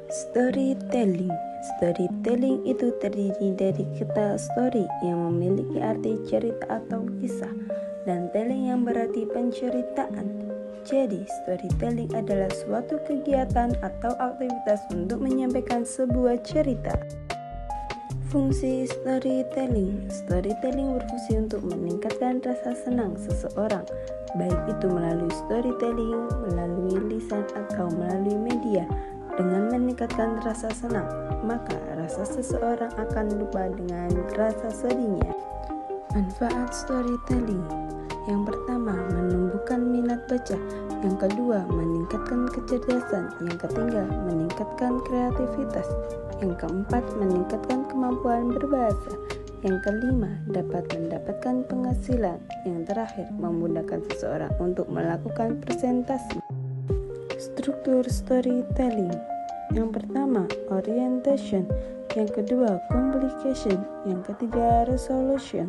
Storytelling. Storytelling itu terdiri dari kata story yang memiliki arti cerita atau kisah, dan telling yang berarti penceritaan. Jadi, storytelling adalah suatu kegiatan atau aktivitas untuk menyampaikan sebuah cerita. Fungsi storytelling. Storytelling berfungsi untuk meningkatkan rasa senang seseorang, baik itu melalui storytelling, melalui lisan atau melalui media. Dengan meningkatkan rasa senang, maka rasa seseorang akan lupa dengan rasa sedihnya. Manfaat storytelling. Yang pertama, menumbuhkan minat baca. Yang kedua, meningkatkan kecerdasan. Yang ketiga, meningkatkan kreativitas. Yang keempat, meningkatkan kemampuan berbahasa. Yang kelima, dapat mendapatkan penghasilan. Yang terakhir, memudahkan seseorang untuk melakukan presentasi. Struktur storytelling. Yang pertama, orientation. Yang kedua, complication. Yang ketiga, resolution.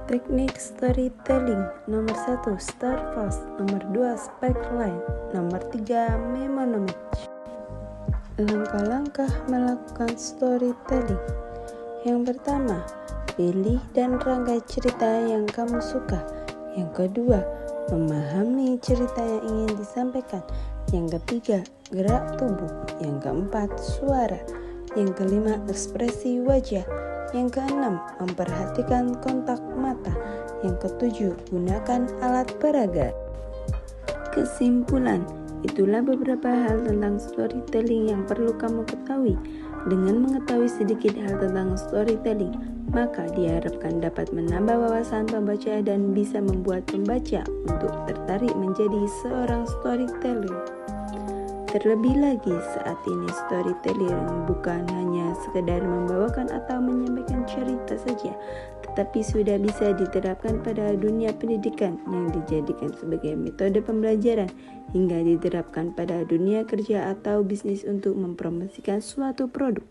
Teknik storytelling. Nomor 1, start fast. Nomor 2, spikeline. Nomor 3, mnemonic. Langkah-langkah melakukan storytelling. Yang pertama, pilih dan rangkai cerita yang kamu suka. Yang kedua, memahami cerita yang ingin disampaikan. Yang ketiga, gerak tubuh. Yang keempat, suara. Yang kelima, ekspresi wajah. Yang keenam, memperhatikan kontak mata. Yang ketujuh, gunakan alat peraga. Kesimpulan, itulah beberapa hal tentang storytelling yang perlu kamu ketahui. Dengan mengetahui sedikit hal tentang storytelling, maka diharapkan dapat menambah wawasan pembaca dan bisa membuat pembaca untuk tertarik menjadi seorang storyteller. Terlebih lagi, saat ini storytelling bukan hanya sekedar membawakan atau menyampaikan cerita saja, tetapi sudah bisa diterapkan pada dunia pendidikan yang dijadikan sebagai metode pembelajaran, hingga diterapkan pada dunia kerja atau bisnis untuk mempromosikan suatu produk.